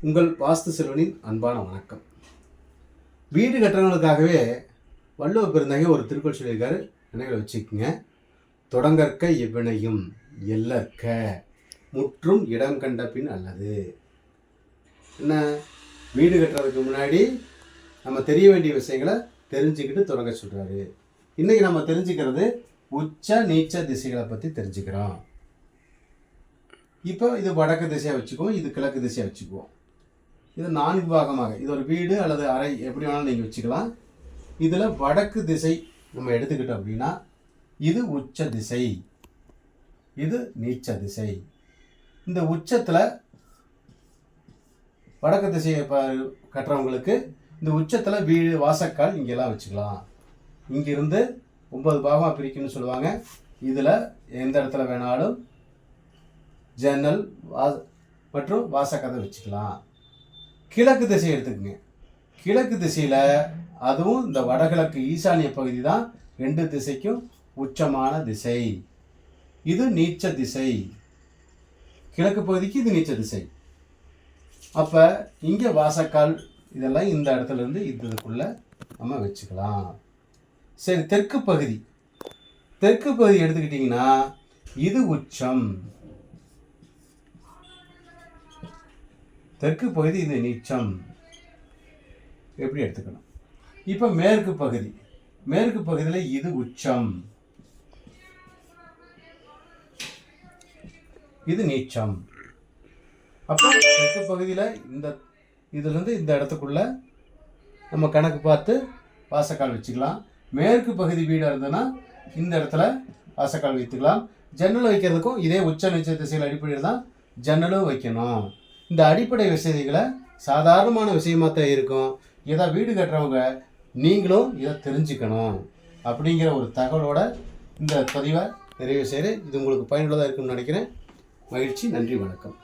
உங்கள் வாஸ்து செல்வனின் அன்பான வணக்கம். வீடு கட்டுறவங்களுக்காகவே வள்ளுவ பெருந்தகை ஒரு திருக்குறள் சொல்லியிருக்காரு, நினைவில் வச்சுக்கோங்க. தொடங்கற்க எவ்வினையும் எல்லற்க முற்றும் இடம் கண்ட பின் அல்லது. என்ன, வீடு கட்டுறதுக்கு முன்னாடி நம்ம தெரிய வேண்டிய விஷயங்களை தெரிஞ்சுக்கிட்டு தொடங்க சொல்கிறாரு. இன்றைக்கி நம்ம தெரிஞ்சுக்கிறது உச்ச நீச்ச திசைகளை பற்றி தெரிஞ்சுக்கிறோம். இப்போ இது வடக்கு திசையாக வச்சுக்குவோம், இது கிழக்கு திசையாக வச்சுக்குவோம். இது 4 பாகமாக, இது ஒரு வீடு அல்லது அறை எப்படி வேணாலும் நீங்கள் வச்சுக்கலாம். இதில் வடக்கு திசை நம்ம எடுத்துக்கிட்டோம் அப்படின்னா இது உச்ச திசை, இது நீச்ச திசை. இந்த உச்சத்தில் வடக்கு திசையை கட்டுறவங்களுக்கு இந்த உச்சத்தில் வீடு வாசக்கால் இங்கெல்லாம் வச்சுக்கலாம். இங்கிருந்து 9 பாகமாக பிரிக்கணும்னு சொல்லுவாங்க. இதில் எந்த இடத்துல வேணாலும் ஜன்னல் மற்றும் வாசக்கதை வச்சுக்கலாம். கிழக்கு திசை எடுத்துக்கங்க. கிழக்கு திசையில் அதுவும் இந்த வடகிழக்கு ஈசானிய பகுதி தான் 2 திசைக்கும் உச்சமான திசை. இது நீச்ச திசை. கிழக்கு பகுதிக்கு இது நீச்ச திசை. அப்போ இங்கே வாசக்கால் இதெல்லாம் இந்த இடத்துல இருந்து இதுக்குள்ள நம்ம வச்சுக்கலாம். சரி, தெற்கு பகுதி எடுத்துக்கிட்டிங்கன்னா இது உச்சம். தெற்கு பகுதி இது நீச்சம். எப்படி எடுத்துக்கணும். இப்போ மேற்கு பகுதியில் இது உச்சம், இது நீச்சம். அப்போ தெற்கு பகுதியில் இதுலேருந்து இந்த இடத்துக்குள்ள நம்ம கணக்கு பார்த்து வாசக்கால் வச்சுக்கலாம். மேற்கு பகுதி வீடாக இருந்ததுன்னா இந்த இடத்துல வாசக்கால் வைத்துக்கலாம். ஜன்னல் வைக்கிறதுக்கும் இதே உச்ச நீச்ச திசையில் அடிப்படையில் தான் ஜன்னலும் வைக்கணும். இந்த அடிப்படை வசதிகளை சாதாரணமான விஷயமாக தான் இருக்கும். இதை வீடு கட்டுறவங்க நீங்களும் இதை தெரிஞ்சுக்கணும் அப்படிங்கிற ஒரு தகவலோட இந்த பதிவை நிறைவு செய்கிறேன். இது உங்களுக்கு பயனுள்ளதாக இருக்குன்னு நினைக்கிறேன். மகிழ்ச்சி. நன்றி, வணக்கம்.